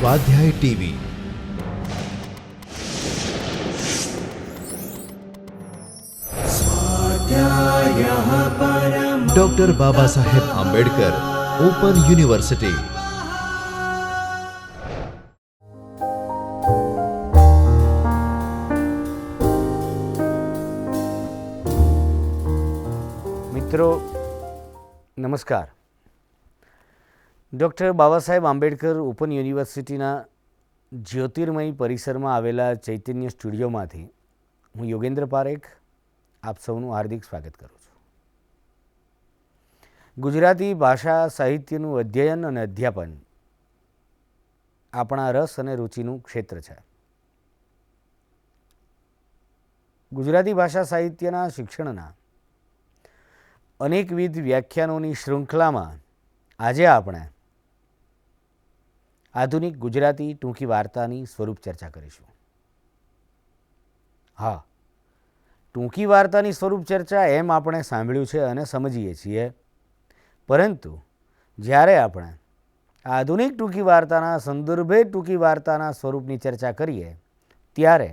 स्वाध्याय TV doctor Baba Saheb Ambedkar open university. मित्रों नमस्कार। डॉक्टर बाबा साहेब आंबेडकर ओपन यूनिवर्सिटीना જ્યોતિર્મય પરિસરમાં આવેલા ચૈતન્ય સ્ટુડિયોમાંથી હું યોગેન્દ્ર પારેખ આપ સૌનું હાર્દિક સ્વાગત કરું છું। ગુજરાતી ભાષા સાહિત્યનું અધ્યયન અને અધ્યાપન આપણા રસ અને રુચિનું ક્ષેત્ર છે। ગુજરાતી ભાષા સાહિત્યના શિક્ષણના અનેકવિધ વ્યાખ્યાનોની શૃંખલામાં આજે આપણે આધુનિક ગુજરાતી ટૂંકી વાર્તાની સ્વરૂપ ચર્ચા કરીશું। હા, ટૂંકી વાર્તાની સ્વરૂપ ચર્ચા એમ આપણે સાંભળ્યું છે અને સમજીએ છીએ, પરંતુ જ્યારે આપણે આધુનિક ટૂંકી વાર્તાના સંદર્ભે ટૂંકી વાર્તાના સ્વરૂપની ચર્ચા કરીએ ત્યારે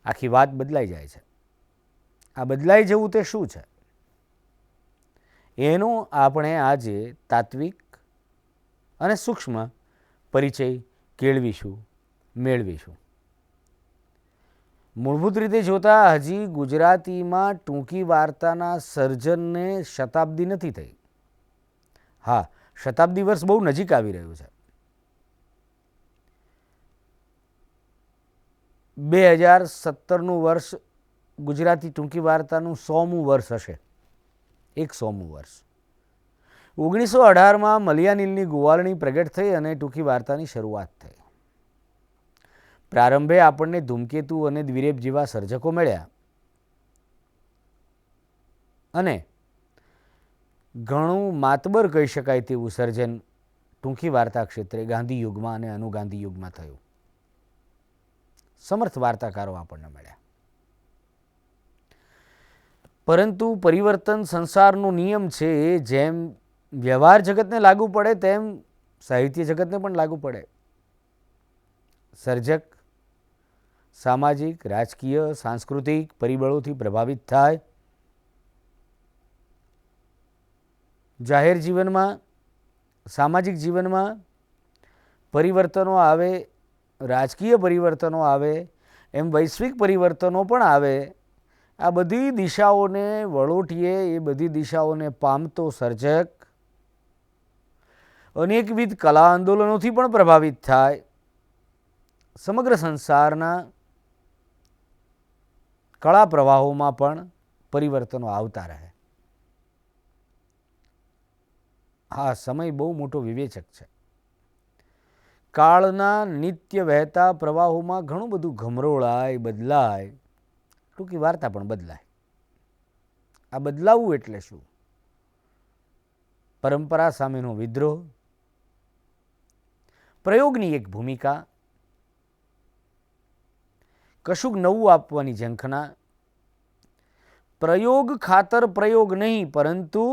આખી વાત બદલાઈ જાય છે। આ બદલાઈ જવું તે શું છે એનો આપણે આજે તાત્વિક અને સૂક્ષ્મ પરિચય કેળવીશું, મેળવીશું। મૂળભૂત રીતે જોતા હજી ગુજરાતીમાં ટૂંકી વાર્તાના સર્જનને શતાબ્દી નથી થઈ। હા, શતાબ્દી વર્ષ બહુ નજીક આવી રહ્યું છે। 2017નું વર્ષ ગુજરાતી ટૂંકી વાર્તાનું 100મું વર્ષ હશે, 100મું વર્ષ। 1918માં મલિયાનીલની ગોવાળણી પ્રગટ થઈ અને ટૂંકી વાર્તાની શરૂઆત થઈ। પ્રારંભે આપણને ધૂમકેતુ અને દ્વિરેફ જેવા સર્જકો મળ્યા અને ઘણું માતબર કહી શકાય તેવું સર્જન ટૂંકી વાર્તા ક્ષેત્રે ગાંધી યુગમાં અને અનુગાંધી યુગમાં થયું। સમર્થ વાર્તાકારો આપણને મળ્યા, પરંતુ પરિવર્તન સંસારનો નિયમ છે। જેમ વ્યવહાર જગતને લાગુ પડે તેમ સાહિત્ય જગતને પણ લાગુ પડે। સર્જક સામાજિક, રાજકીય, સાંસ્કૃતિક પરિબળોથી પ્રભાવિત થાય। જાહેર જીવનમાં, સામાજિક જીવનમાં પરિવર્તનો આવે, રાજકીય પરિવર્તનો આવે, એમ વૈશ્વિક પરિવર્તનો પણ આવે। આ બધી દિશાઓને વળોટીએ, એ બધી દિશાઓને પામતો સર્જક અનેકવિધ કલા આંદોલનોથી પણ પ્રભાવિત થાય। સમગ્ર સંસારના કળા પ્રવાહોમાં પણ પરિવર્તનો આવતા રહે। આ સમય બહુ મોટો વિવેચક છે। કાળના નિત્ય વહેતા પ્રવાહોમાં ઘણું બધું ઘમરોળાય, બદલાય, ટૂંકી વાર્તા પણ બદલાય। આ બદલાવું એટલે શું? પરંપરા સામેનો વિદ્રોહ, પ્રયોગની એક ભૂમિકા, કશુંક નવું આપવાની ઝંખના, પ્રયોગ ખાતર પ્રયોગ નહીં, પરંતુ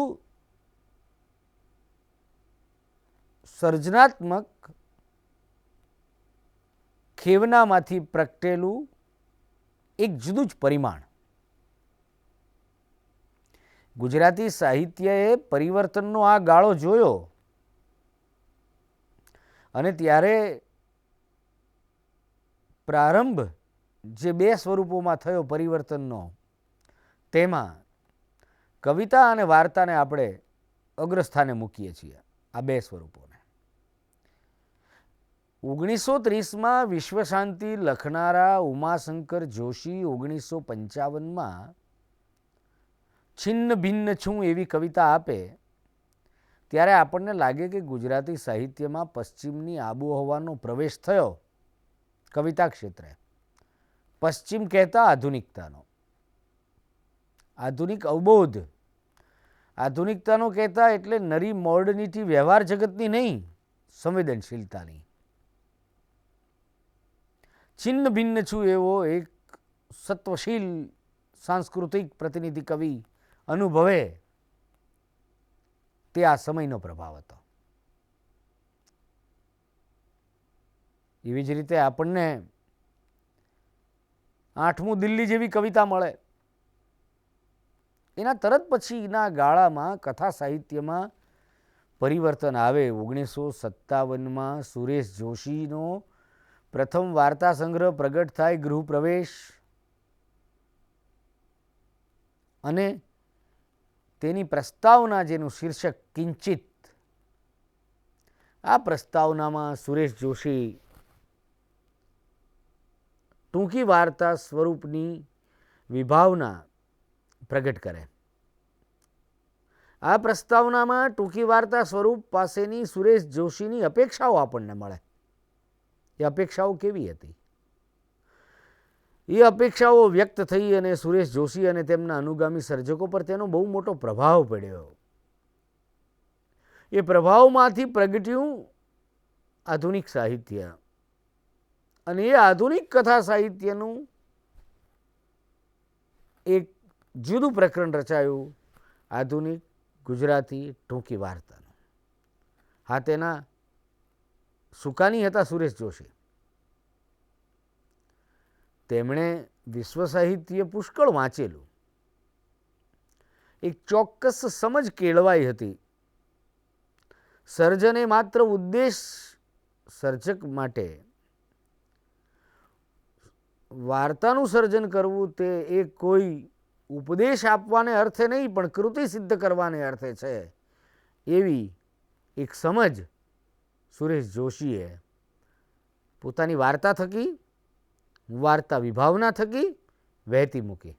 સર્જનાત્મક ખેવનામાંથી પ્રગટેલું એક જુદું જ પરિમાણ। ગુજરાતી સાહિત્યએ પરિવર્તનનો આ ગાળો જોયો અને ત્યારે પ્રારંભ જે બે સ્વરૂપોમાં થયો પરિવર્તનનો, તેમાં કવિતા અને વાર્તાને આપણે અગ્રસ્થાને મૂકીએ છીએ। આ બે સ્વરૂપોને 1930માં વિશ્વ શાંતિ લખનારા ઉમાશંકર જોશી 1955માં છિન્ન ભિન્ન છું એવી કવિતા આપે ત્યારે આપણને લાગે કે ગુજરાતી સાહિત્યમાં પશ્ચિમની આબોહવાનો પ્રવેશ થયો। કવિતા ક્ષેત્રે પશ્ચિમ કહેતા આધુનિકતાનો, આધુનિક અવબોધ, આધુનિકતાનો કહેતા એટલે નરી મોડર્નિટી વ્યવહાર જગતની નહીં, સંવેદનશીલતાની। છિન્ન ભિન્ન છું એવો એક સત્વશીલ સાંસ્કૃતિક પ્રતિનિધિ કવિ અનુભવે તે આ સમયનો પ્રભાવ હતો। એવી જ રીતે આપણને 8મું દિલ્હી જેવી કવિતા મળે. એના તરત પછીના ગાળામાં કથા સાહિત્યમાં પરિવર્તન આવે. 1957માં સુરેશ જોશીનો પ્રથમ વાર્તા સંગ્રહ પ્રગટ થાય, ગૃહપ્રવેશ, અને તેની પ્રસ્તાવના જેનું શીર્ષક કિંચિત. આ પ્રસ્તાવનામાં સુરેશ જોશી ટૂંકી વાર્તા સ્વરૂપની વિભાવના પ્રગટ કરે. આ પ્રસ્તાવનામાં ટૂંકી વાર્તા સ્વરૂપ પાસેની સુરેશ જોશીની અપેક્ષાઓ આપણને મળે. એ અપેક્ષાઓ કેવી હતી? એ અપેક્ષાઓ વ્યક્ત થઈ અને સુરેશ જોશી અને તેમના અનુગામી સર્જકો પર તેનો બહુ મોટો પ્રભાવ પડ્યો. એ પ્રભાવમાંથી પ્રગટ્યું આધુનિક સાહિત્ય, અને એ આધુનિક કથા સાહિત્યનું એક જુદું પ્રકરણ રચાયું, આધુનિક ગુજરાતી ટૂંકી વાર્તાનું. હા, તેના સુકાની હતા સુરેશ જોશી. તેમણે વિશ્વ સાહિત્ય પુષ્કળ વાંચેલું. એક ચોક્કસ સમજ કેળવાઈ હતી. સર્જને માત્ર ઉદ્દેશ સર્જક માટે વાર્તાનું સર્જન કરવું તે એ કોઈ ઉપદેશ આપવાને અર્થે નહીં, પણ કૃતિ સિદ્ધ કરવાને અર્થે છે, એવી એક સમજ સુરેશ જોશીએ પોતાની વાર્તા થકી, વાર્તા વિભાવના થકી વહેતી મૂકી.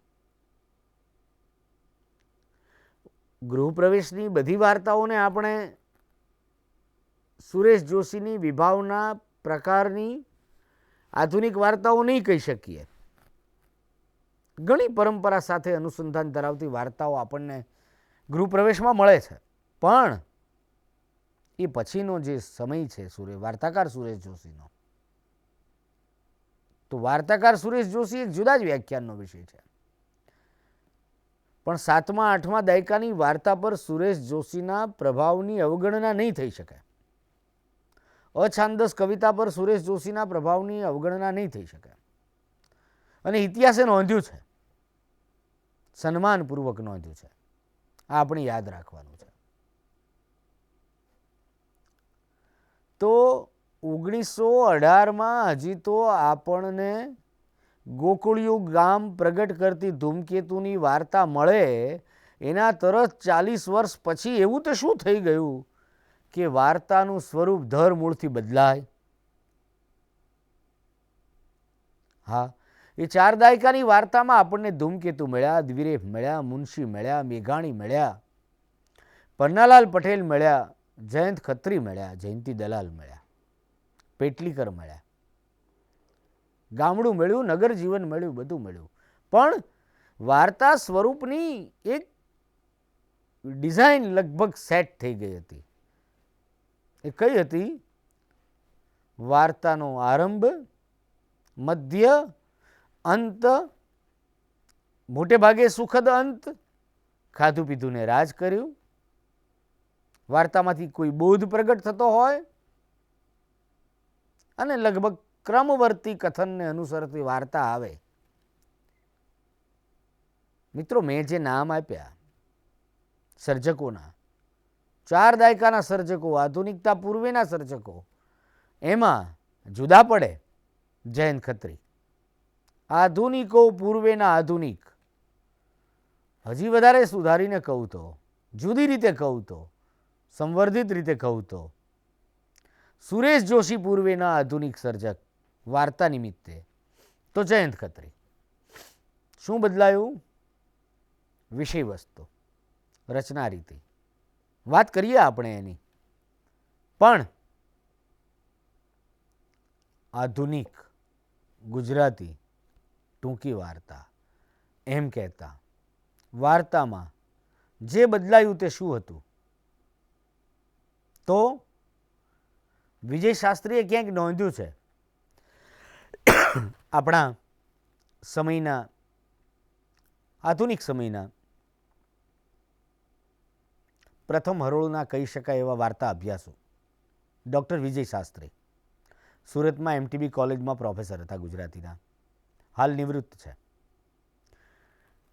ગૃહપ્રવેશની બધી વાર્તાઓને આપણે સુરેશ જોશીની વિભાવના પ્રકારની આધુનિક વાર્તાઓ નહીં કહી શકીએ. ઘણી પરંપરા સાથે અનુસંધાન ધરાવતી વાર્તાઓ આપણને ગૃહપ્રવેશમાં મળે છે, પણ એ પછીનો જે સમય છે વાર્તાકાર સુરેશ જોશીનો, તો વાર્તાકાર સુરેશ જોશી એક જુદા જ વ્યાખ્યાનનો વિષય છે. પણ 7મા-8મા દાયકાની વાર્તા પર સુરેશ જોશીના પ્રભાવની અવગણના નહીં થઈ શકે. અછાંદસ કવિતા પર સુરેશ જોશીના પ્રભાવની અવગણના નહીં થઈ શકે. અને ઇતિહાસે નોંધ્યું છે, સન્માનપૂર્વક નોંધ્યું છે. આ આપણે યાદ રાખવાનું છે. તો 1918માં હજી તો આપણને ગોકુળિયું ગામ પ્રગટ કરતી ધૂમકેતુની વાર્તા મળે, એના તરત 40 વર્ષ પછી એવું તો શું થઈ ગયું કે વાર્તાનું સ્વરૂપ ધરમૂળથી બદલાય? હા, એ 4 દાયકાની વાર્તામાં આપણને ધૂમકેતુ મળ્યા, દ્વિરેફ મળ્યા, મુનશી મળ્યા, મેઘાણી મળ્યા, પન્નાલાલ પટેલ મળ્યા, જયંત ખત્રી મળ્યા, જયંતી દલાલ મળ્યા, પેટલીકર મળ્યા, ગામડું મળ્યું, નગર જીવન મળ્યું, બધું મળ્યું. પણ વાર્તા સ્વરૂપની એક ડિઝાઇન લગભગ સેટ થઈ ગઈ હતી. એ કઈ હતી? વાર્તાનો આરંભ, મધ્ય, અંત, મોટે ભાગે સુખદ અંત, ખાધું પીધું ને રાજ કર્યું, વાર્તામાંથી કોઈ બોધ પ્રગટ થતો હોય, અને લગભગ ક્રમવર્તી કથનને અનુસરતી વાર્તા આવે. મિત્રો, મેં જે નામ આપ્યા સર્જકોના, 4 દાયકાના સર્જકો, આધુનિકતા પૂર્વેના સર્જકો, એમાં જુદા પડે જયંત ખત્રી. આધુનિકો પૂર્વેના આધુનિક. હજી વધારે સુધારીને કહું તો, જુદી રીતે કહું તો, સંવર્ધિત રીતે કહું તો, સુરેશ જોશી પૂર્વેના આધુનિક સર્જક વાર્તા નિમિત્તે તો જયંત ખત્રી. શું બદલાયું? વિષય વસ્તુ, રચના રીતિ, વાત કરીએ આપણે એની. પણ આધુનિક ગુજરાતી ટૂંકી વાર્તા એમ કહેતા વાર્તામાં જે બદલાયું તે શું હતું? તો વિજય શાસ્ત્રીએ ક્યાંક નોંધ્યું છે, આપણા સમયના, આધુનિક સમયના પ્રથમ હરોળના કહી શકાય એવા વાર્તા અભ્યાસો ડૉક્ટર વિજય શાસ્ત્રી સુરતમાં એમટીબી કોલેજમાં પ્રોફેસર હતા ગુજરાતીના, હાલ નિવૃત્ત છે.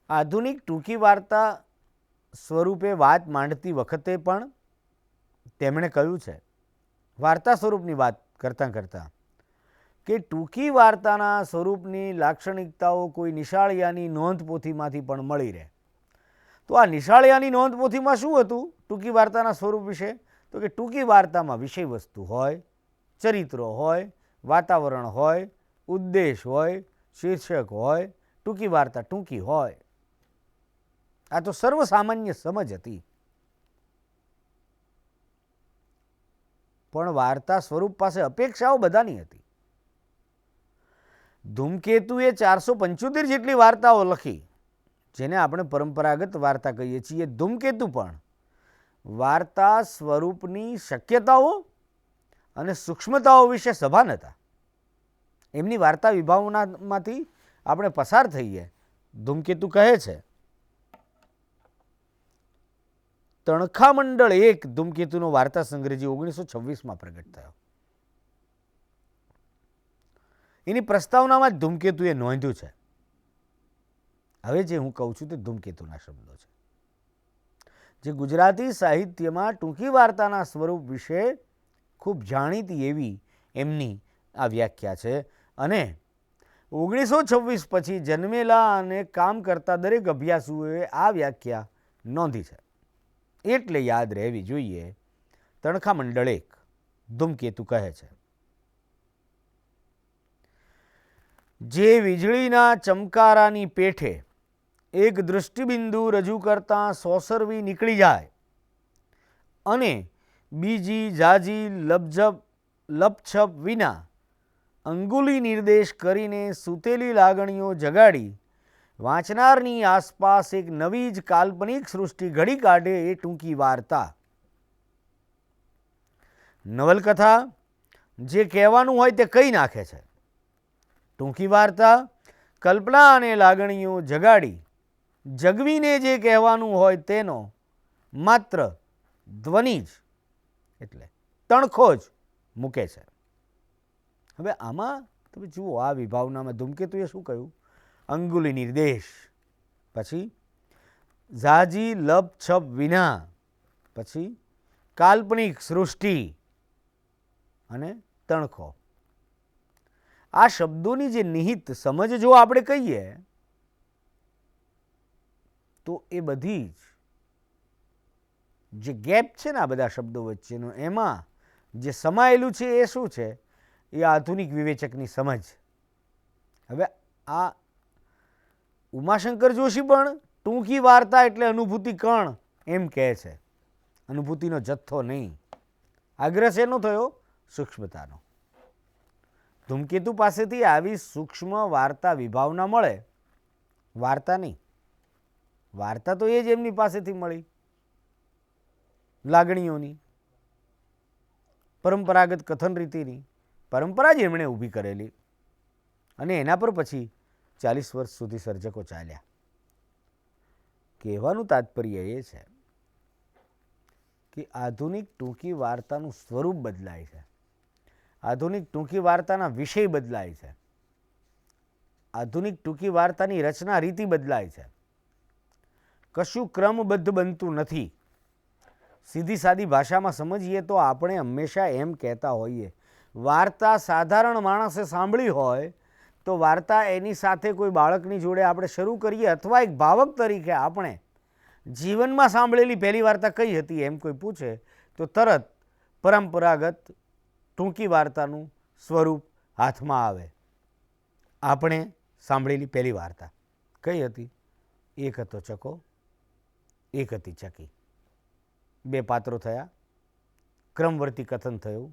આધુનિક ટૂંકી વાર્તા સ્વરૂપે વાત માંડતી વખતે પણ તેમણે કહ્યું છે, વાર્તા સ્વરૂપની વાત કરતાં કરતાં, કે ટૂંકી વાર્તાના સ્વરૂપની લાક્ષણિકતાઓ કોઈ નિશાળિયાની નોંધપોથીમાંથી પણ મળી રહે. તો આ નિશાળિયાની નોંધપોથીમાં શું હતું ટૂંકી વાર્તાના સ્વરૂપ વિશે? તો કે ટૂંકી વાર્તામાં વિષય વસ્તુ હોય, ચરિત્રો હોય, વાતાવરણ હોય, ઉદ્દેશ હોય, શીર્ષક હોય, ટૂંકી વાર્તા ટૂંકી હોય. આ તો સર્વસામાન્ય સમજ હતી. પણ વાર્તા સ્વરૂપ પાસે અપેક્ષાઓ બધાની હતી. ધૂમકેતુએ 475 જેટલી વાર્તાઓ લખી, જેને આપણે પરંપરાગત વાર્તા કહીએ છીએ. ધૂમકેતુ પણ વાર્તા સ્વરૂપની શક્યતાઓ અને સૂક્ષ્મતાઓ વિશે સભાન હતા. એમની વાર્તા વિભાવનામાંથી આપણે પસાર થઈએ. ધૂમકેતુ કહે છે, તણખા મંડળ 1 ધૂમકેતુનો વાર્તા સંગ્રહ જે 1926માં પ્રગટ થયો. એની પ્રસ્તાવનામાં જ ધૂમકેતુએ નોંધ્યું છે. હવે જે હું કહું છું તે ધૂમકેતુના શબ્દો છે, જે ગુજરાતી સાહિત્યમાં ટૂંકી વાર્તાના સ્વરૂપ વિશે ખૂબ જાણીતી એવી એમની આ વ્યાખ્યા છે. અને 1926 પછી જન્મેલા અને કામ કરતા દરેક અભ્યાસુઓએ આ વ્યાખ્યા નોંધી છે, એટલે યાદ રહેવી જોઈએ. તણખા મંડળ 1 ધૂમકેતુ કહે છે, જે વીજળીના ચમકારાની પેઠે એક દૃષ્ટિબિંદુ રજૂ કરતાં સોસરવી નીકળી જાય અને બીજી જાજી લપછપ વિના અંગુલી નિર્દેશ કરીને સૂતેલી લાગણીઓ જગાડી વાંચનારની આસપાસ એક નવી જ કાલ્પનિક સૃષ્ટિ ઘડી કાઢે એ ટૂંકી વાર્તા. નવલકથા જે કહેવાનું હોય તે કહી નાખે છે. ટૂંકી વાર્તા કલ્પના અને લાગણીઓ જગવીને જે કહેવાનું હોય તેનો માત્ર ધ્વનિ જ એટલે તણખો જ મૂકે છે. હવે આમાં તમે જુઓ, આ વિભાવનામાં ધૂમકેતુએ શું કહ્યું? અંગુલી નિર્દેશ, પછી ઝાજી લપછપ વિના, પછી કાલ્પનિક સૃષ્ટિ અને તણખો. આ શબ્દોની જે નિહિત સમજ જો આપણે કહીએ તો એ બધી જ જે ગેપ છે ને આ બધા શબ્દો વચ્ચેનો, એમાં જે સમાયેલું છે એ શું છે? એ આધુનિક વિવેચકની સમજ. હવે આ ઉમાશંકર જોશી પણ ટૂંકી વાર્તા એટલે અનુભૂતિ કણ એમ કહે છે, અનુભૂતિનો જથ્થો નહીં. આગ્રહ શેનો થયો? સૂક્ષ્મતાનો. ધૂમકેતુ પાસેથી આવી સૂક્ષ્મ વાર્તા વિભાવના મળે, વાર્તા નહીં. વાર્તા તો એ જ એમની પાસેથી મળી, લાગણીઓની, પરંપરાગત કથન રીતિની પરંપરા જ એમણે ઊભી કરેલી, અને એના પર પછી 40 વર્ષ સુધી સર્જકો ચાલ્યા. કહેવાનું તાત્પર્ય એ છે કે આધુનિક ટૂંકી વાર્તાનું સ્વરૂપ બદલાય છે, આધુનિક ટૂંકી વાર્તાના વિષય બદલાય છે, આધુનિક ટૂંકી વાર્તાની રચના રીતિ બદલાય છે. કશું ક્રમબદ્ધ બનતું નથી. સીધી સાદી ભાષામાં સમજીએ તો આપણે હંમેશા એમ કહેતા હોઈએ, વાર્તા સાધારણ માણસે સાંભળી હોય તો વાર્તા એની સાથે કોઈ બાળકની જોડે આપણે શરૂ કરીએ, અથવા એક ભાવક તરીકે આપણે જીવનમાં સાંભળેલી પહેલી વાર્તા કઈ હતી એમ કોઈ પૂછે તો તરત પરંપરાગત ટૂંકી વાર્તાનું સ્વરૂપ હાથમાં આવે. આપણે સાંભળેલી પહેલી વાર્તા કઈ હતી? એક હતો ચકો, એક હતી ચકી. 2 પાત્રો થયા, ક્રમવર્તી કથન થયું,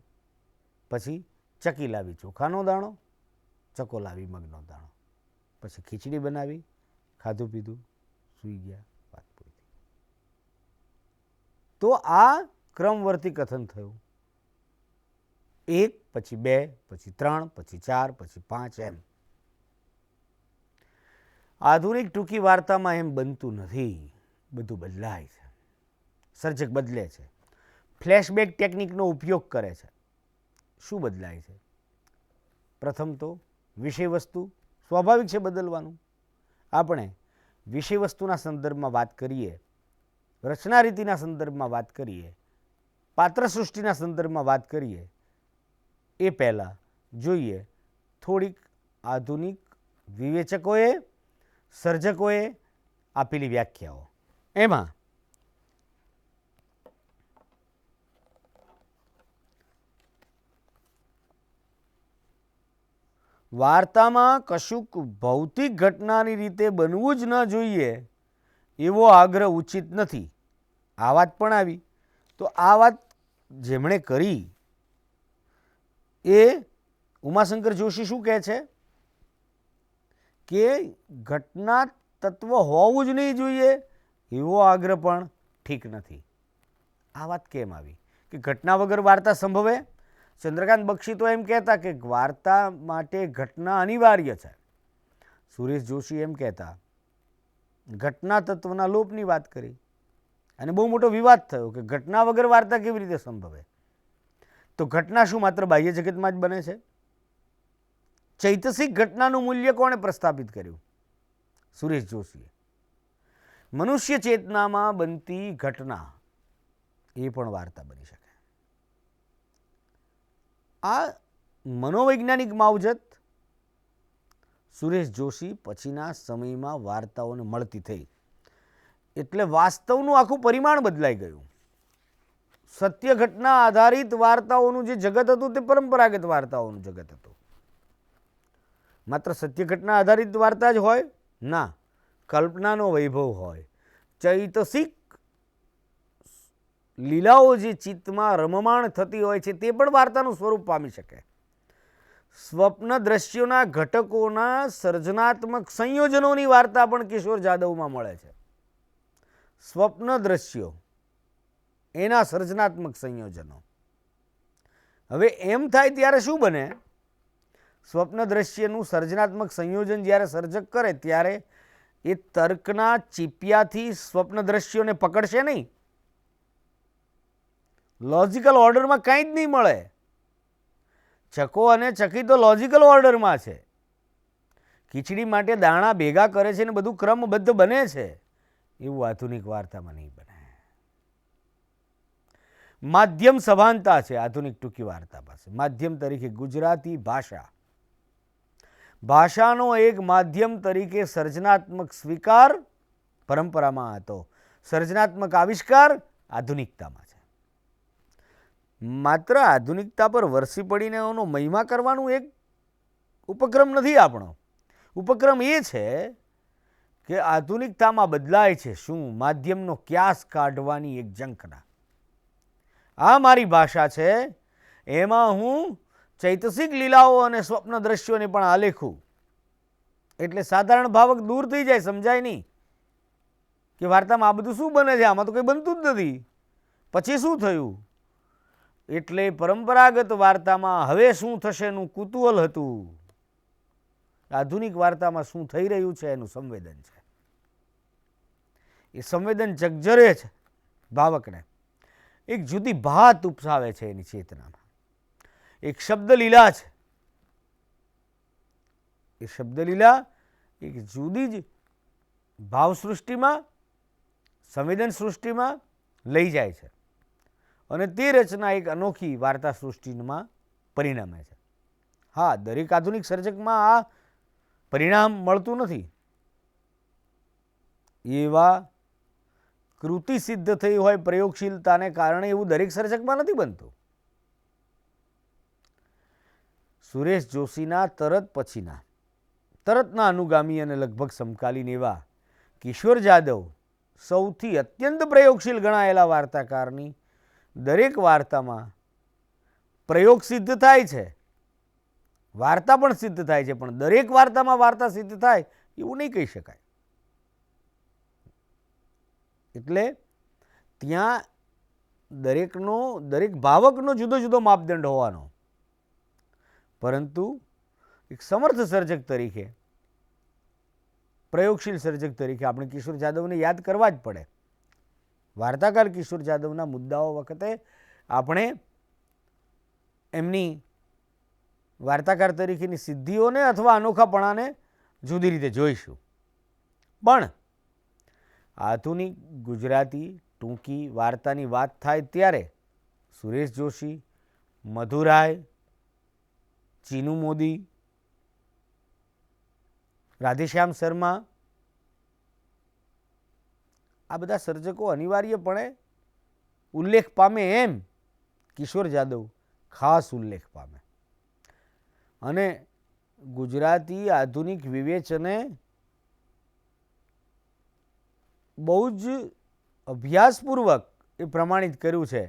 પછી ચકી લાવી ચોખાનો દાણો, ચકો લાવી મગનો દાણો, પછી ખીચડી બનાવી, ખાધું પીધું, સૂઈ ગયા, વાત પૂરી. તો આ ક્રમવર્તી કથન થયું. 1 પછી 2 પછી 3 પછી 4 પછી 5 એમ. આધુનિક ટૂંકી વાર્તામાં એમ બનતું નથી, બધું બદલાય છે, સર્જક બદલે છે, ફ્લેશબેક ટેકનિકનો ઉપયોગ કરે છે. શું બદલાય છે? પ્રથમ તો વિષય વસ્તુ સ્વાભાવિક છે બદલવાનું. આપણે વિષય વસ્તુના સંદર્ભમાં વાત કરીએ, રચના રીતિના સંદર્ભમાં વાત કરીએ, પાત્ર સૃષ્ટિના સંદર્ભમાં વાત કરીએ એ પહેલાં જોઈએ થોડીક આધુનિક વિવેચકોએ, સર્જકોએ આપેલી વ્યાખ્યાઓ. એમાં વાર્તામાં કશુંક ભૌતિક ઘટનાની રીતે બનવું જ ન જોઈએ એવો આગ્રહ ઉચિત નથી. આ વાત પણ આવી. તો આ વાત જેમણે કરી એ ઉમાશંકર જોશી શું કહે છે કે ઘટના તત્વ હોવું જ નહીં જોઈએ એવો આગ્રહ પણ ઠીક નથી. આ વાત કેમ આવી કે ઘટના વગર વાર્તા સંભવે? ચંદ્રકાંત બક્ષી તો એમ કહેતા કે વાર્તા માટે ઘટના અનિવાર્ય છે. સુરેશ જોશી એમ કહેતા. ઘટના તત્વના લોપની વાત કરી અને બહુ મોટો વિવાદ થયો કે ઘટના વગર વાર્તા કેવી રીતે સંભવે? તો ઘટના શું માત્ર બાહ્ય જગતમાં જ બને છે? ચૈતસિક ઘટનાનું મૂલ્ય કોણે પ્રસ્થાપિત કર્યું? સુરેશ જોશીએ. મનુષ્ય ચેતનામાં બનતી ઘટના એ પણ વાર્તા બની શકે. આ મનોવૈજ્ઞાનિક માવજત સુરેશ જોશી પછીના સમયમાં વાર્તાઓને મળતી થઈ એટલે વાસ્તવનું આખું પરિમાણ બદલાઈ ગયું. સત્ય ઘટના આધારિત વાર્તાઓનું જે જગત હતું તે પરંપરાગત વાર્તાઓનું જગત હતું. માત્ર સત્ય ઘટના આધારિત વાર્તા જ હોય? ના, કલ્પનાનો વૈભવ હોય, ચૈતસિક લીલાઓ જે ચિત્તમાં રમમાણ થતી હોય છે તે પણ વાર્તાનું સ્વરૂપ પામી શકે. સ્વપ્ન દ્રશ્યોના ઘટકોના સર્જનાત્મક સંયોજનોની વાર્તા પણ કિશોર જાદવમાં મળે છે. સ્વપ્ન દ્રશ્યો એના સર્જનાત્મક સંયોજનો. હવે એમ થાય ત્યારે શું બને? સ્વપ્ન દ્રશ્યનું સર્જનાત્મક સંયોજન જ્યારે સર્જક કરે ત્યારે એ તર્કના ચીપિયાથી સ્વપ્ન દ્રશ્યોને પકડશે નહીં. લોજિકલ ઓર્ડરમાં કંઈ જ નહીં મળે. ચકો અને ચકી તો લોજિકલ ઓર્ડરમાં છે. ખીચડી માટે દાણા ભેગા કરે છે ને બધું ક્રમબદ્ધ બને છે. એવું આધુનિક વાર્તામાં નહીં બને. માધ્યમ સભાનતા છે આધુનિક ટૂંકી વાર્તા પાસે. માધ્યમ તરીકે ગુજરાતી ભાષા, ભાષાનો એક માધ્યમ તરીકે સર્જનાત્મક સ્વીકાર પરંપરામાં હતો. સર્જનાત્મક આવિષ્કાર આધુનિકતામાં છે. માત્ર આધુનિકતા પર વરસી પડીને એનો મહિમા કરવાનું એક ઉપક્રમ નથી આપણો. ઉપક્રમ એ છે કે આધુનિકતામાં બદલાય છે શું? માધ્યમનો ક્યાસ કાઢવાની એક ઝંખના. આ મારી ભાષા છે, એમાં હું ચૈતસિક લીલાઓ અને સ્વપ્ન દ્રશ્યોને પણ આલેખું. એટલે સાધારણ ભાવક દૂર થઈ જાય, સમજાય નહીં કે વાર્તામાં આ બધું શું બને છે, આમાં તો કંઈ બનતું જ નથી. પછી શું થયું? એટલે પરંપરાગત વાર્તામાં હવે શું થશે એનું કુતૂહલ હતું. આધુનિક વાર્તામાં શું થઈ રહ્યું છે એનું સંવેદન છે. એ સંવેદન જગજરે છે ભાવકને. એક જુદી ભાત ઉપસાવે છે એની ચેતનામાં. એક શબ્દલીલા છે. એ શબ્દલીલા એક જુદી જ ભાવ સૃષ્ટિમાં, સંવેદન સૃષ્ટિમાં લઈ જાય છે અને તે રચના એક અનોખી વાર્તા સૃષ્ટિમાં પરિણમે છે. હા, દરેક આધુનિક સર્જકમાં આ પરિણામ મળતું નથી. એવા કૃતિ સિદ્ધ થઈ હોય પ્રયોગશીલતાને કારણે એવું દરેક સર્જકમાં નથી બનતું. સુરેશ જોશીના તરતના અનુગામી અને લગભગ સમકાલીન એવા કિશોર જાદવ સૌથી અત્યંત પ્રયોગશીલ ગણાયેલા વાર્તાકારની દરેક વાર્તામાં પ્રયોગ સિદ્ધ થાય છે, વાર્તા પણ સિદ્ધ થાય છે, પણ દરેક વાર્તામાં વાર્તા સિદ્ધ થાય એવું નહીં કહી શકાય. એટલે ત્યાં દરેક ભાવકનો જુદો જુદો માપદંડ હોવાનો. પરંતુ એક સમર્થ સર્જક તરીકે, પ્રયોગશીલ સર્જક તરીકે આપણે કિશોર જાદવને યાદ કરવા જ પડે. વાર્તાકાર કિશોર જાદવના મુદ્દાઓ વખતે આપણે એમની વાર્તાકાર તરીકેની સિદ્ધિઓને અથવા અનોખાપણાને જુદી રીતે જોઈશું. પણ આધુનિક ગુજરાતી ટૂંકી વાર્તાની વાત થાય ત્યારે સુરેશ જોશી, મધુરાય, ચીનુ મોદી, રાધેશ્યામ શર્મા આ બધા સર્જકો અનિવાર્યપણે ઉલ્લેખ પામે, એમ કિશોર જાદવ ખાસ ઉલ્લેખ પામે. અને ગુજરાતી આધુનિક વિવેચને બહુ જ અભ્યાસપૂર્વક એ પ્રમાણિત કર્યું છે.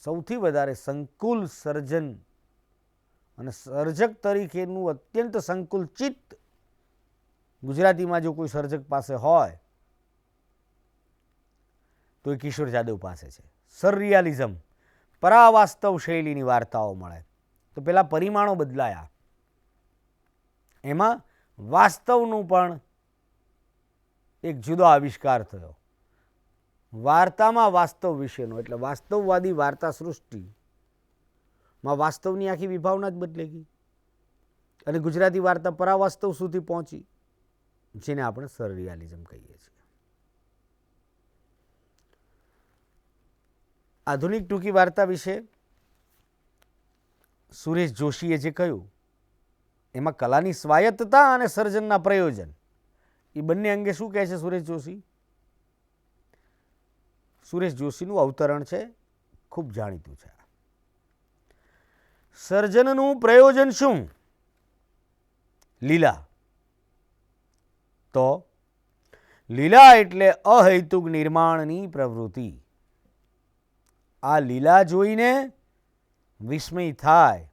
સૌથી વધારે સંકુલ સર્જન અને સર્જક તરીકેનું અત્યંત સંકુલચિત ગુજરાતીમાં જો કોઈ સર્જક પાસે હોય તો એ કિશોર જાદવ પાસે છે. સરરિયાલિઝમ, પરાવાસ્તવ શૈલીની વાર્તાઓ મળે. તો પેલા પરિમાણો બદલાયા, એમાં વાસ્તવનું પણ એક જુદો આવિષ્કાર થયો. વાર્તામાં વાસ્તવ વિશેનો, એટલે વાસ્તવવાદી વાર્તા સૃષ્ટિમાં વાસ્તવની આખી વિભાવના જ બદલી ગઈ અને ગુજરાતી વાર્તા પરાવાસ્તવ સુધી પહોંચી, જેને આપણે સરરિયાલિઝમ કહીએ છીએ. આધુનિક ટૂંકી વાર્તા વિશે સુરેશ જોશીએ જે કહ્યું એમાં કલાની સ્વાયત્તતા અને સર્જનના પ્રયોજન એ બંને અંગે શું કહે છે સુરેશ જોશી? સુરેશ જોશીનું અવતરણ છે, ખૂબ જાણીતું છે. સર્જનનું પ્રયોજન શું? લીલા. તો લીલા એટલે અહૈતુક નિર્માણની પ્રવૃત્તિ. આ લીલા જોઈને વિસ્મય થાય.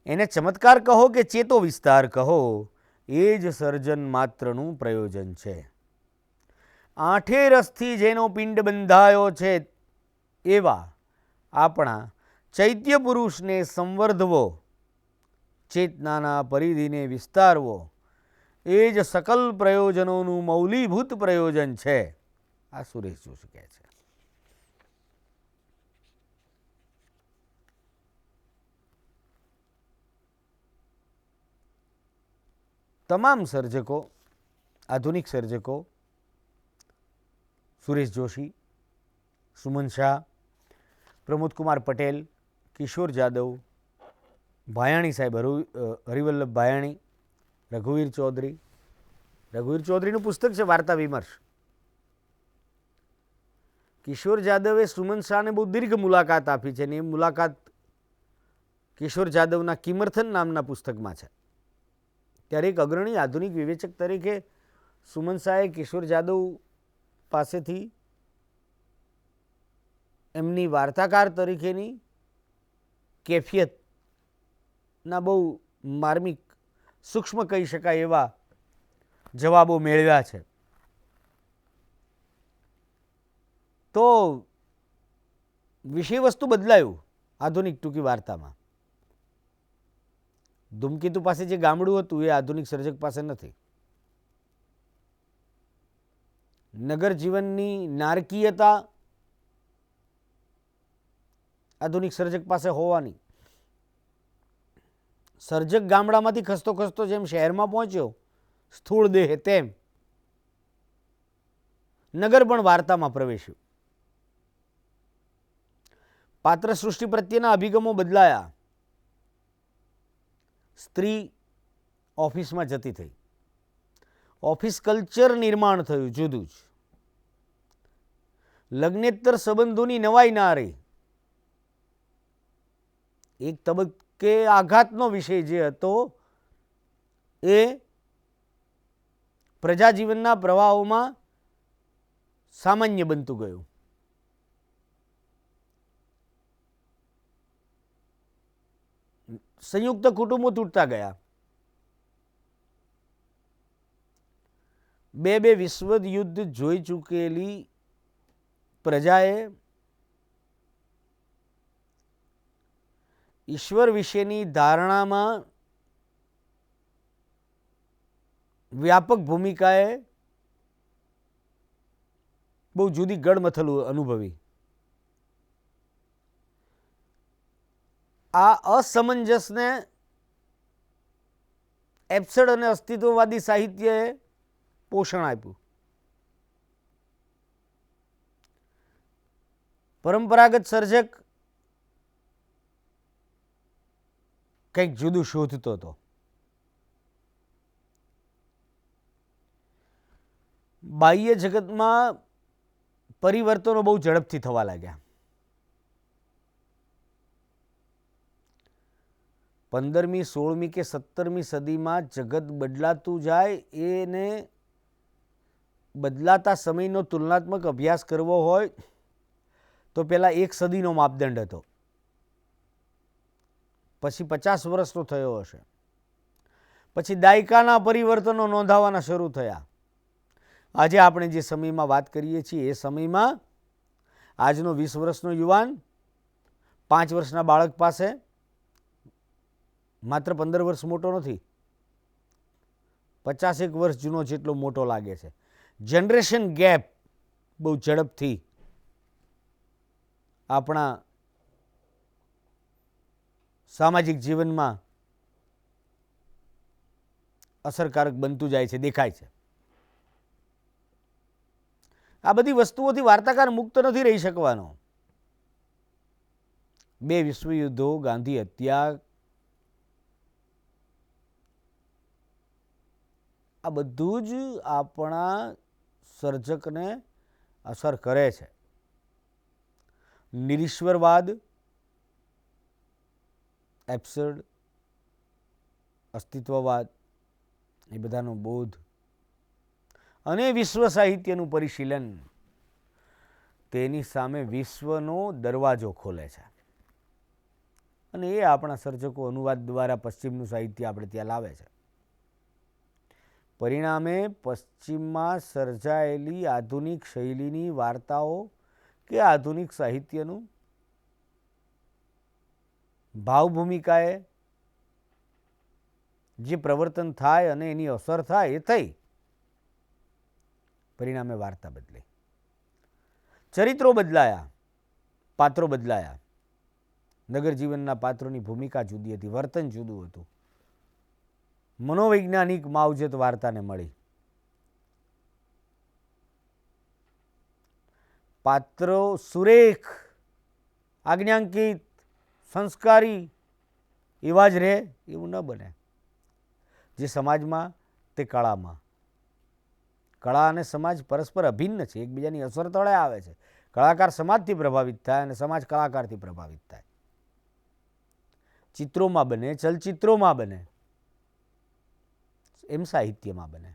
એને ચમત્કાર કહો કે ચેતો વિસ્તાર કહો, એ જ સર્જન માત્રનું પ્રયોજન છે. આઠે રસથી જેનો પિંડ બંધાયો છે એવા આપણા ચૈત્ય પુરુષને સંવર્ધવો, ચેતનાના પરિધિને વિસ્તારવો, એ જ સકલ પ્રયોજનોનું મૌલીભૂત પ્રયોજન છે. આ સુરેશ જોશી કહે છે. તમામ સર્જકો, આધુનિક સર્જકો, સુરેશ જોશી, સુમન શાહ, પ્રમોદકુમાર પટેલ, કિશોર જાદવ, ભાયાણી સાહેબ, હરિવલ્લભ ભાયાણી, રઘુવીર ચૌધરી. રઘુવીર ચૌધરીનું પુસ્તક છે વાર્તા વિમર્શ. કિશોર જાદવે સુમન શાહને બહુ દીર્ઘ મુલાકાત આપી છે, અને એ મુલાકાત કિશોર જાદવના કિમર્થન નામના પુસ્તકમાં છે. ત્યારે એક અગ્રણી આધુનિક વિવેચક તરીકે સુમન શાહે કિશોર જાદવ પાસેથી એમની વાર્તાકાર તરીકેની કેફિયતના બહુ માર્મિક, સૂક્ષ્મ કહી શકાય એવા જવાબો મેળવ્યા છે. તો વિષય વસ્તુ બદલાયું આધુનિક ટૂંકી વાર્તામાં. ધૂમકેતુ પાસે જે ગામડું હતું એ આધુનિક સર્જક પાસે નથી. નગર જીવનની નારકીયતા આધુનિક સર્જક પાસે હોવાની. સર્જક ગામડામાંથી ખસતો ખસતો જેમ શહેરમાં પહોંચ્યો સ્થૂળ દેહ, તેમ નગર પણ વાર્તામાં પ્રવેશ્યું. પાત્ર સૃષ્ટિ પ્રત્યેના અભિગમો બદલાયા. સ્ત્રી ઓફિસમાં જતી થઈ, ઓફિસ કલ્ચર નિર્માણ થયું જુદું જ. લગ્નેતર સંબંધોની નવાઈ ના રહી. એક તબક્કે આઘાતનો વિષય જે હતો એ પ્રજાજીવનના પ્રવાહોમાં સામાન્ય બનતું ગયું. સંયુક્ત કુટુંબો તૂટતા ગયા. બે વિશ્વ યુદ્ધ જોઈ ચૂકેલી પ્રજાએ ઈશ્વર વિશેની ધારણામાં વ્યાપક ભૂમિકાએ બહુ જુદી ગડમથલ અનુભવી. આ અસમંજસને એબ્સર્ડ અને અસ્તિત્વવાદી સાહિત્યએ પોષણ આપ્યું. પરંપરાગત સર્જક કંઈક જુદું શોધતો હતો. બાહ્ય જગતમાં પરિવર્તનો બહુ ઝડપથી થવા લાગ્યા. 15મી 16મી કે 17મી સદીમાં જગત બદલાતું જાય, એને બદલાતા સમયનો તુલનાત્મક અભ્યાસ કરવો હોય તો પહેલાં 1 સદીનો માપદંડ હતો, પછી 50 વર્ષનો થયો હશે, પછી દાયકાના પરિવર્તનો નોંધાવાના શરૂ થયા. આજે આપણે જે સમયમાં વાત કરીએ છીએ એ સમયમાં આજનો 20 વર્ષનો યુવાન 5 વર્ષના બાળક પાસે માત્ર 15 વર્ષ મોટો નથી, 51 વર્ષ જૂનો જેટલો મોટો લાગે છે. જનરેશન ગેપ બહુ ઝડપથી આપણા સામાજિક જીવનમાં અસરકારક બનતું જાય છે, દેખાય છે. આ બધી વસ્તુઓથી વાર્તાકાર મુક્ત નથી રહી શકવાનો. 2 વિશ્વયુદ્ધો, ગાંધી હત્યા, આ બધું જ આપણા સર્જકને અસર કરે છે. નિરીશ્વરવાદ, એબ્સર્ડ, અસ્તિત્વવાદ, એ બધાનો બોધ અને વિશ્વ સાહિત્યનું પરિશીલન તેની સામે વિશ્વનો દરવાજો ખોલે છે. અને એ આપણા સર્જકો અનુવાદ દ્વારા પશ્ચિમનું સાહિત્ય આપણે ત્યાં લાવે છે. પરિણામે પશ્ચિમમાં સર્જાયેલી આધુનિક શૈલીની વાર્તાઓ કે આધુનિક સાહિત્યનું ભાવભૂમિકાએ જે પ્રવર્તન થાય અને એની અસર થાય એ થઈ. પરિણામે વાર્તા બદલી, ચરિત્રો બદલાયા, પાત્રો બદલાયા, નગર જીવનના પાત્રોની ભૂમિકા જુદી હતી, વર્તન જુદું હતું. મનોવૈજ્ઞાનિક માવજત વાર્તાને મળી. પાત્રો સુરેખ, આજ્ઞાંકિત, સંસ્કારી એવા જ રહે એવું ન બને. જે સમાજમાં તે કળામાં. કળા અને સમાજ પરસ્પર અભિન્ન છે, એકબીજાની અસર તળે આવે છે. કલાકાર સમાજથી પ્રભાવિત થાય અને સમાજ કલાકારથી પ્રભાવિત થાય. ચિત્રોમાં બને, ચલચિત્રોમાં બને, એમ સાહિત્યમાં બને.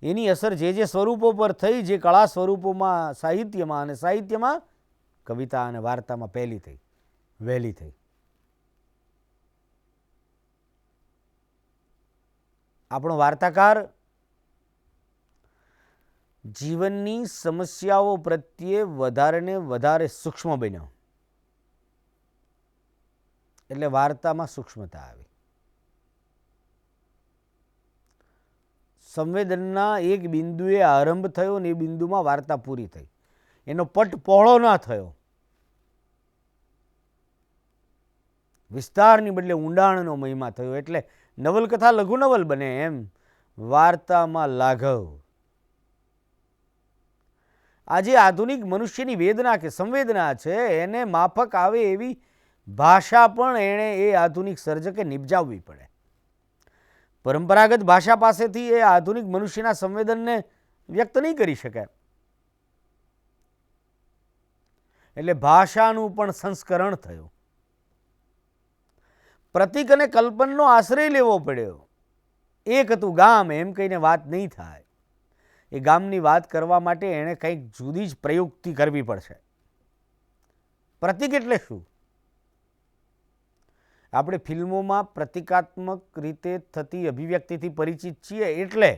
એની અસર જે જે સ્વરૂપો પર થઈ, જે કળા સ્વરૂપોમાં, સાહિત્યમાં અને સાહિત્યમાં કવિતા અને વાર્તામાં પહેલી થઈ, વહેલી થઈ. આપણો વાર્તાકાર જીવનની સમસ્યાઓ પ્રત્યે વધારે ને વધારે સૂક્ષ્મ બન્યો. એટલે વાર્તામાં સૂક્ષ્મતા આવી. સંવેદનના એક બિંદુએ આરંભ થયો ને એ બિંદુમાં વાર્તા પૂરી થઈ. એનો પટ પહોળો ના થયો. વિસ્તારની બદલે ઊંડાણનો મહિમા થયો. એટલે નવલકથા લઘુનવલ બને એમ વાર્તામાં લાઘવ. આજે આધુનિક મનુષ્યની વેદના કે સંવેદના છે એને માફક આવે એવી ભાષા પણ એણે એ આધુનિક સર્જકે નિપજાવવી પડે. પરંપરાગત ભાષા પાસેથી એ આધુનિક મનુષ્યના સંવેદનને વ્યક્ત નહીં કરી શકે. એટલે ભાષાનું પણ સંસ્કરણ થયું. પ્રતીક અને કલ્પનનો આશ્રય લેવો પડ્યો. એક હતું ગામ એમ કહીને વાત નહીં થાય. એ ગામની વાત કરવા માટે એણે કંઈક જુદી જ પ્રયુક્તિ કરવી પડશે. પ્રતીક એટલે શું? આપણે ફિલ્મોમાં પ્રતિકાત્મક રીતે થતી અભિવ્યક્તિથી પરિચિત છીએ. એટલે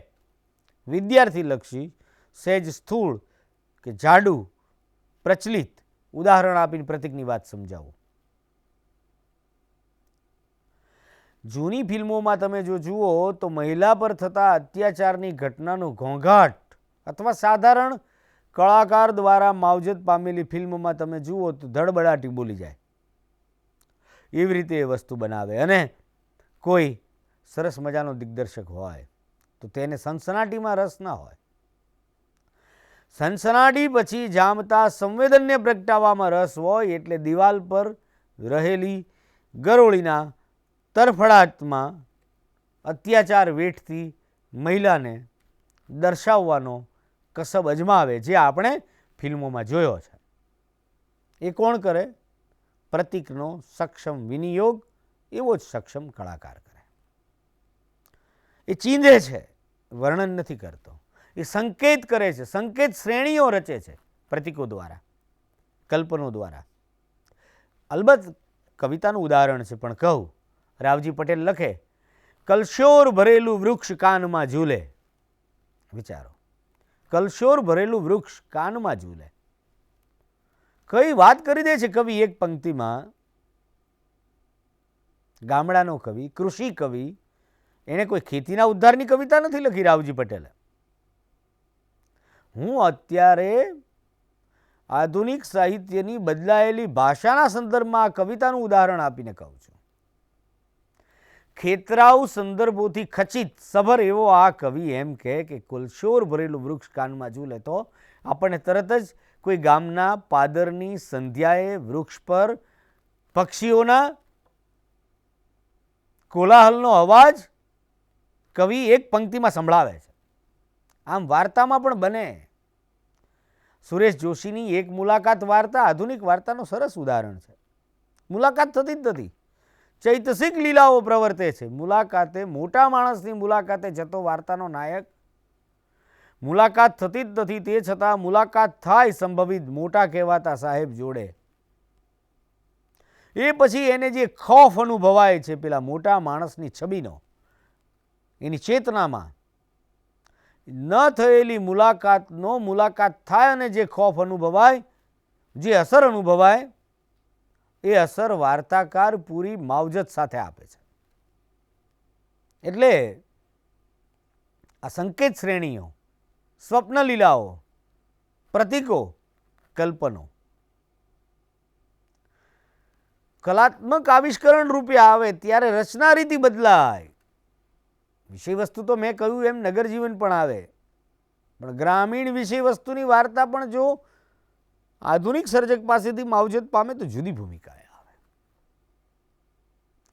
વિદ્યાર્થીલક્ષી, સહેજ સ્થૂળ કે જાડું, પ્રચલિત ઉદાહરણ આપીને પ્રતીકની વાત સમજાવો. જૂની ફિલ્મોમાં તમે જો જુઓ તો મહિલા પર થતા અત્યાચારની ઘટનાનો ઘોંઘાટ અથવા સાધારણ કલાકાર દ્વારા માવજત પામેલી ફિલ્મમાં તમે જુઓ તો ધડબડાટી બોલી જાય એવી રીતે એ વસ્તુ બનાવે. અને કોઈ સરસ મજાનો દિગ્દર્શક હોય તો તેને સનસનાટીમાં રસ ના હોય. સનસનાટી પછી જામતા સંવેદનને પ્રગટાવવામાં રસ હોય એટલે દિવાલ પર રહેલી ગરોળીના તરફડાટમાં અત્યાચાર વેઠતી મહિલાને દર્શાવવાનો કસબ અજમાવે, જે આપણે ફિલ્મોમાં જોયો છે. એ કોણ કરે? પ્રતીકનો સક્ષમ વિનિયોગ એવો જ સક્ષમ કલાકાર કરે. એ ચીંધે છે, વર્ણન નથી કરતો. એ સંકેત કરે છે, સંકેત શ્રેણીઓ રચે છે પ્રતીકો દ્વારા, કલ્પનો દ્વારા. અલબત્ત કવિતાનું ઉદાહરણ છે, પણ કહું. રાવજી પટેલ લખે, કલશોર ભરેલું વૃક્ષ કાનમાં ઝૂલે. વિચારો, કલશોર ભરેલું વૃક્ષ કાનમાં ઝૂલે. કઈ વાત કરી દે છે કવિ એક પંક્તિમાં. ગામડાનો કવિ, કૃષિ કવિ, એણે કોઈ ખેતીના ઉદ્ધારની કવિતા નથી લખી રાવજી પટેલે. હું અત્યારે આધુનિક સાહિત્યની બદલાયેલી ભાષાના સંદર્ભમાં આ કવિતાનું ઉદાહરણ આપીને કહું છું. ખેતરાઉ સંદર્ભોથી ખચિત સભર એવો આ કવિ એમ કહે કે કુલશોર ભરેલું વૃક્ષ કાનમાં ઝૂલે તો આપણને તરત જ કોઈ ગામના પાદરની સંધ્યાએ વૃક્ષ પર પક્ષીઓના કોલાહલનો અવાજ કવિ એક પંક્તિમાં સંભળાવે છે. આમ વાર્તામાં પણ બને. સુરેશ જોશીની એક મુલાકાત વાર્તા આધુનિક વાર્તાનો સરસ ઉદાહરણ છે. મુલાકાત થતી જ નથી, ચૈતસિક લીલાઓ પ્રવર્તે છે. મુલાકાતે, મોટા માણસની મુલાકાતે જતો વાર્તાનો નાયક મુલાકાત થતી જ નથી, તે છતાં મુલાકાત થાય સંભવિત મોટા કહેવાતા સાહેબ જોડે. એ પછી એને જે ખૌફ અનુભવાય છે પેલા મોટા માણસની છબીનો, એની ચેતનામાં ન થયેલી મુલાકાતનો મુલાકાત થાય અને જે ખૌફ અનુભવાય, જે અસર અનુભવાય, એ અસર વાર્તાકાર પૂરી માવજત સાથે આપે છે. એટલે આ સંકેત શ્રેણીઓ, સ્વપ્ન લીલાઓ, પ્રતીકો, કલ્પનો કલાત્મક આવિષ્કરણ રૂપે આવે ત્યારે રચના રીતિ બદલાય. વિષય વસ્તુ તો મેં કહ્યું એમ નગર જીવન પણ આવે, પણ ગ્રામીણ વિષય વસ્તુની વાર્તા પણ જો આધુનિક સર્જક પાસેથી માવજત પામે તો જુદી ભૂમિકા આવે.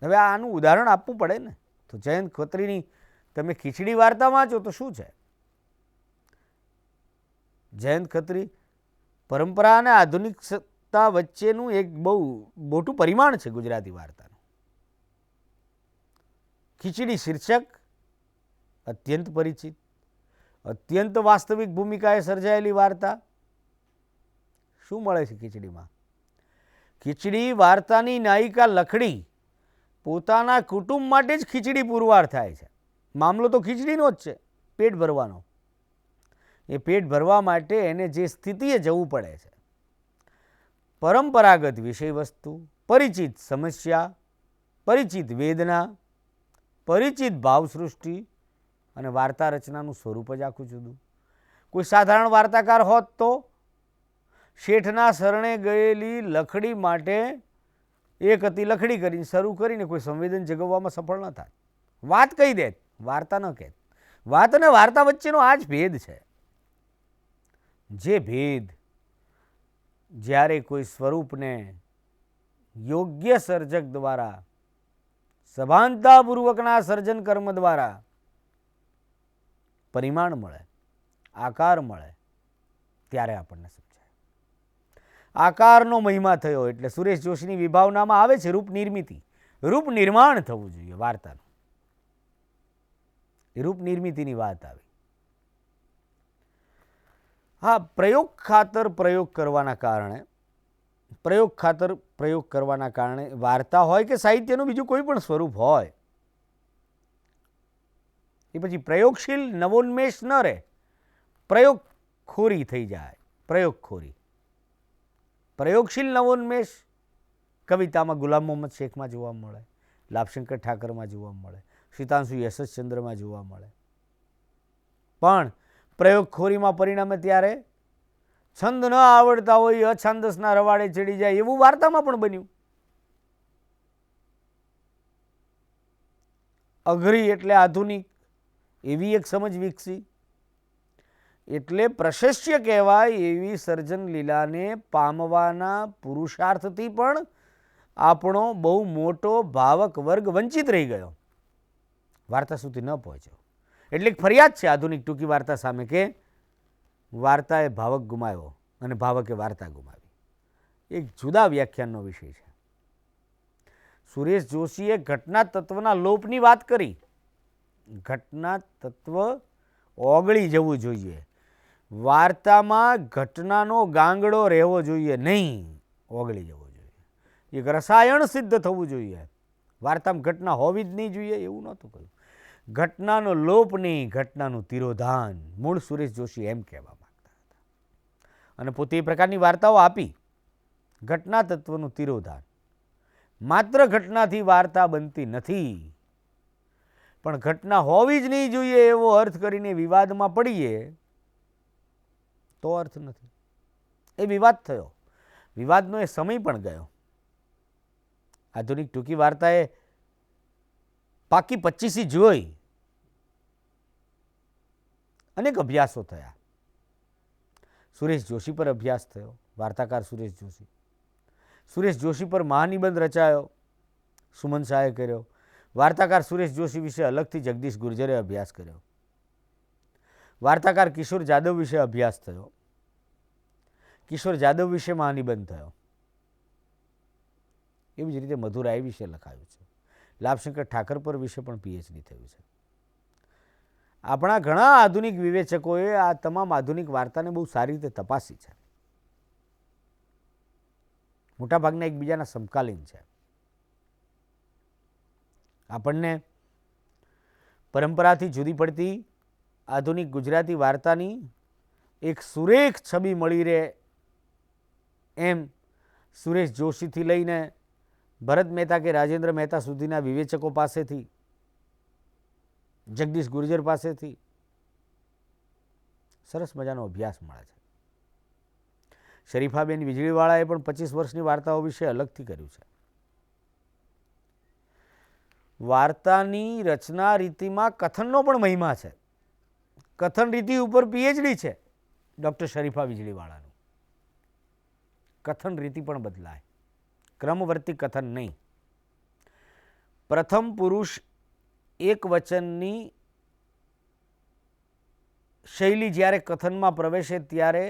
હવે આનું ઉદાહરણ આપવું પડે ને. તો જયંત ખત્રીની તમે ખીચડી વાર્તા વાંચો તો શું છે? જયંત ખત્રી પરંપરા અને આધુનિકતા વચ્ચેનું એક બહુ મોટું પરિમાણ છે ગુજરાતી વાર્તાનું. ખીચડી શીર્ષક અત્યંત પરિચિત, અત્યંત વાસ્તવિક ભૂમિકાએ સર્જાયેલી વાર્તા. શું મળે છે ખીચડીમાં? ખીચડી વાર્તાની નાયિકા લખડી પોતાના કુટુંબ માટે જ ખીચડી પુરવાર થાય છે. મામલો તો ખીચડીનો જ છે, પેટ ભરવાનો. એ પેટ ભરવા માટે એને જે સ્થિતિએ જવું પડે છે, પરંપરાગત વિષય વસ્તુ, પરિચિત સમસ્યા, પરિચિત વેદના, પરિચિત ભાવસૃષ્ટિ અને વાર્તા રચનાનું સ્વરૂપ જ આખું જુદું. કોઈ સાધારણ વાર્તાકાર હોત તો શેઠના શરણે ગયેલી લખડી માટે એક હતી લખડી કરીને શરૂ કરીને કોઈ સંવેદન જગાવવામાં સફળ ન થાય. વાત કહી દે, વાર્તા ન કહે. વાત અને વાર્તા વચ્ચેનો આ જ ભેદ છે. જે ભેદ જ્યારે કોઈ સ્વરૂપને યોગ્ય સર્જક દ્વારા, સભાનતાપૂર્વકના સર્જન કર્મ દ્વારા પરિમાણ મળે, આકાર મળે, ત્યારે આપણને સમજાય. આકારનો મહિમા થયો એટલે સુરેશ જોશીની વિભાવનામાં આવે છે રૂપ નિર્મિતિ. રૂપ નિર્માણ થવું જોઈએ વાર્તાનું. એ રૂપ નિર્મિતિની વાત આવી. હા, પ્રયોગ ખાતર પ્રયોગ કરવાના કારણે વાર્તા હોય કે સાહિત્યનું બીજું કોઈ પણ સ્વરૂપ હોય, એ પછી પ્રયોગશીલ નવોન્મેષ ન રહે, પ્રયોગખોરી થઈ જાય. પ્રયોગશીલ નવોન્મેષ કવિતામાં ગુલામ મોહમ્મદ શેખમાં જોવા મળે, લાભશંકર ઠાકરમાં જોવા મળે, સીતાંશુ યશસ્ચંદ્રમાં જોવા મળે. પણ પ્રયોગખોરીમાં પરિણામે ત્યારે છંદ ન આવડતા હોય અછાંદસના રવાડે ચડી જાય એવું વાર્તામાં પણ બન્યું. અઘરી એટલે આધુનિક એવી એક સમજ વિકસી. એટલે પ્રશસ્ય કહેવાય એવી સર્જન લીલાને પામવાના પુરુષાર્થથી પણ આપણો બહુ મોટો ભાવક વર્ગ વંચિત રહી ગયો, વાર્તા સુધી ન પહોંચ્યો. એટલે ફરિયાદ છે આધુનિક ટૂંકી વાર્તા સામે કે વાર્તાએ ભાવક ગુમાવ્યો અને ભાવકે વાર્તા ગુમાવી. એક જુદા વ્યાખ્યાનનો વિષય છે. સુરેશ જોશીએ ઘટના તત્વના લોપની વાત કરી. ઘટના તત્વ ઓગળી જવું જોઈએ. વાર્તામાં ઘટનાનો ગાંગડો રહેવો જોઈએ નહીં, ઓગળી જવો જોઈએ. એક રસાયણ સિદ્ધ થવું જોઈએ. વાર્તામાં ઘટના હોવી જ નહીં જોઈએ એવું નહોતું કહ્યું. ઘટનાનો લોપ નહીં, ઘટનાનું તિરોધાન. મૂળ સુરેશ જોશી એમ કહેવા માંગતા હતા અને પોતે એ પ્રકારની વાર્તાઓ આપી. ઘટના તત્વનું તિરોધાન. માત્ર ઘટનાથી વાર્તા બનતી નથી, પણ ઘટના હોવી જ નહીં જોઈએ એવો અર્થ કરીને વિવાદમાં પડીએ તો અર્થ નથી. એ વિવાદ થયો, વિવાદનો એ સમય પણ ગયો. આધુનિક ટૂંકી વાર્તાએ પાકી 25 જોઈ. અનેક અભ્યાસો થયા. સુરેશ જોશી પર અભ્યાસ થયો, વાર્તાકાર સુરેશ જોશી. સુરેશ જોશી પર મહાનિબંધ રચાયો, સુમન શાહે કર્યો. વાર્તાકાર સુરેશ જોશી વિશે અલગથી જગદીશ ગુર્જરે અભ્યાસ કર્યો. વાર્તાકાર કિશોર જાદવ વિશે અભ્યાસ થયો, કિશોર જાદવ વિશે મહાનિબંધ થયો. એવી જ રીતે મધુરાય વિશે લખાયું છે. લાભશંકર ઠાકરપર વિશે પણ પીએચડી થયું છે. આપણા ઘણા આધુનિક વિવેચકોએ આ તમામ આધુનિક વાર્તાને બહુ સારી રીતે તપાસી છે. મોટાભાગના એકબીજાના સમકાલીન છે. આપણને પરંપરાથી જુદી પડતી આધુનિક ગુજરાતી વાર્તાની એક સુરેખ છબી મળી રહે એમ સુરેશ જોશીથી લઈને ભરત મહેતા કે રાજેન્દ્ર મહેતા સુધીના વિવેચકો પાસેથી, જગદીશ ગુર્જર પાસેથી સરસ મજાનો અભ્યાસ મળે છે. શરીફાબેન વીજળીવાળાએ પણ 25 વર્ષની વાર્તાઓ વિશે અલગથી કર્યું છે. વાર્તાની રચના રીતિમાં કથનનો પણ મહિમા છે. કથન રીતિ ઉપર પીએચડી છે ડૉક્ટર શરીફા વીજળીવાળાનું. કથન રીતિ પણ બદલાય, ક્રમવર્તી કથન નહીં. પ્રથમ પુરુષ એક વચનની શૈલી જ્યારે કથનમાં પ્રવેશે ત્યારે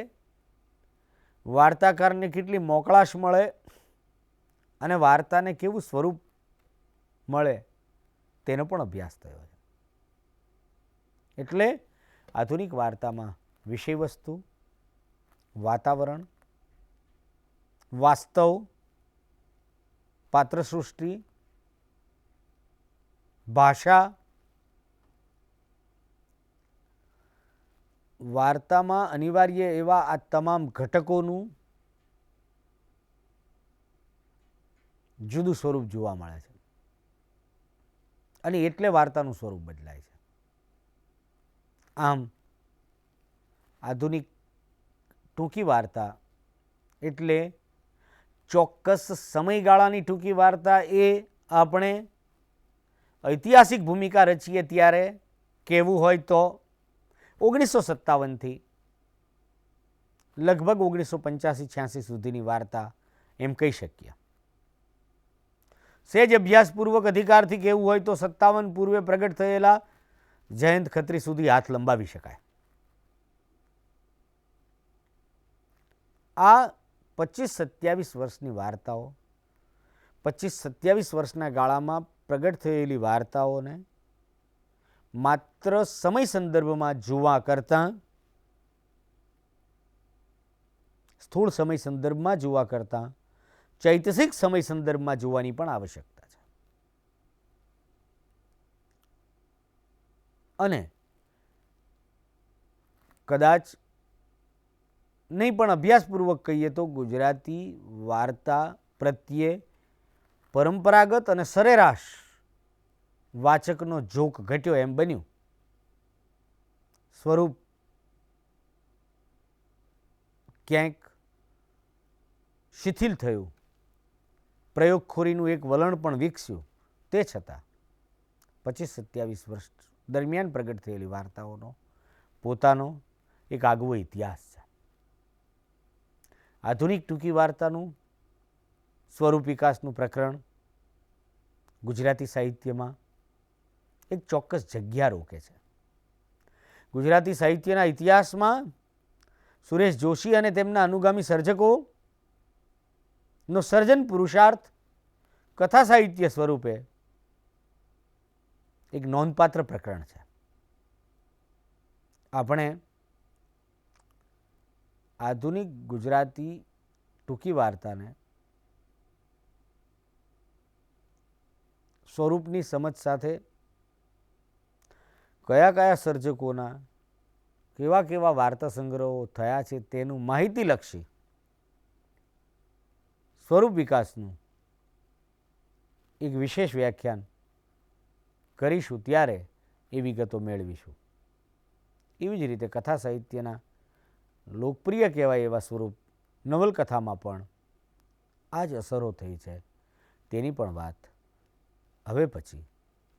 વાર્તાકારને કેટલી મોકળાશ મળે અને વાર્તાને કેવું સ્વરૂપ મળે તેનો પણ અભ્યાસ થયો છે. એટલે આધુનિક વાર્તામાં વિષયવસ્તુ, વાતાવરણ, વાસ્તવ, પાત્રસૃષ્ટિ, ભાષા, વાર્તામાં અનિવાર્ય એવા આ તમામ ઘટકોનું જુદું સ્વરૂપ જોવા મળે છે અને એટલે વાર્તાનું સ્વરૂપ બદલાય છે. આમ આધુનિક ટૂંકી વાર્તા એટલે ચોક્કસ સમયગાળાની ટૂંકી વાર્તા. એ આપણે ઐતિહાસિક ભૂમિકા રચીએ ત્યારે કહેવું હોય તો 1957થી લગભગ 1985-86 સુધીની વાર્તા એમ કહી શકીએ. સહેજ અભ્યાસપૂર્વક અધિકારથી કહેવું હોય તો 57 પૂર્વે પ્રગટ થયેલા જયંત ખત્રી સુધી હાથ લંબાવી શકાય. આ 25-27 વર્ષની વાર્તાઓ, 25-27 વર્ષના ગાળામાં પ્રગટ થયેલી વાર્તાઓને માત્ર સમય સંદર્ભમાં જોવા કરતાં, સ્થૂળ સમય સંદર્ભમાં જોવા કરતાં ચૈતસિક સમય સંદર્ભમાં જોવાની પણ આવશ્યકતા છે. અને કદાચ નહીં પણ અભ્યાસપૂર્વક કહીએ તો ગુજરાતી વાર્તા પ્રત્યે પરંપરાગત અને સરેરાશ વાચકનો ઝોક ઘટ્યો એમ બન્યું. સ્વરૂપ ક્યાંક શિથિલ થયું, પ્રયોગખોરીનું એક વલણ પણ વિકસ્યું, તે છતાં 25-27 વર્ષ દરમિયાન પ્રગટ થયેલી વાર્તાઓનો પોતાનો એક આગવો ઇતિહાસ છે. આધુનિક ટૂંકી વાર્તાનું સ્વરૂપ વિકાસનું પ્રકરણ ગુજરાતી સાહિત્યમાં એક ચોક્કસ જગ્યા રોકે છે. ગુજરાતી સાહિત્યના ઇતિહાસમાં સુરેશ જોશી અને તેમના અનુગામી સર્જકોનો સર્જન પુરુષાર્થ કથા સાહિત્ય સ્વરૂપે એક નોંધપાત્ર પ્રકરણ છે. આપણે આધુનિક ગુજરાતી ટૂંકી વાર્તાને સ્વરૂપની સમજ સાથે કયા કયા સર્જકોના કેવા કેવા વાર્તા સંગ્રહો થયા છે તેનું માહિતીલક્ષી સ્વરૂપ વિકાસનું એક વિશેષ વ્યાખ્યાન કરીશું, ત્યારે એ વિગતો મેળવીશું. એવી જ રીતે કથા સાહિત્યના લોકપ્રિય કહેવાય એવા સ્વરૂપ નવલકથામાં પણ આ જ અસરો થઈ છે, તેની પણ વાત હવે પછી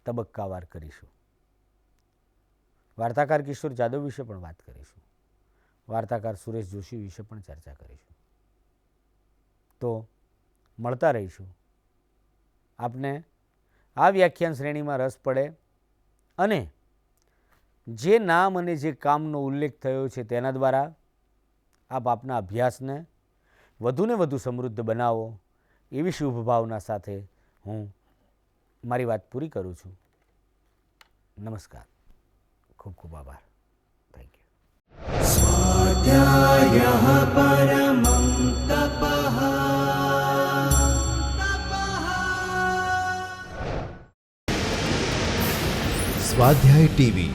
તબક્કાવાર કરીશું. વાર્તાકાર કિશોર જાદવ વિશે પણ વાત કરીશું. વાર્તાકાર સુરેશ જોશી વિશે પણ ચર્ચા કરીશું. તો મળતા રહીશું. આપને આ વ્યાખ્યાન શ્રેણીમાં રસ પડે અને જે નામ અને જે કામનો ઉલ્લેખ થયો છે તેના દ્વારા આપ આપના અભ્યાસને વધુને વધુ સમૃદ્ધ બનાવો, એવી શુભ ભાવના સાથે હું મારી વાત પૂરી કરું છું. નમસ્કાર. ખૂબ ખૂબ આભાર. Thank you. स्वाध्यायः परमं तपः। સ્વાધ્યાય ટીવી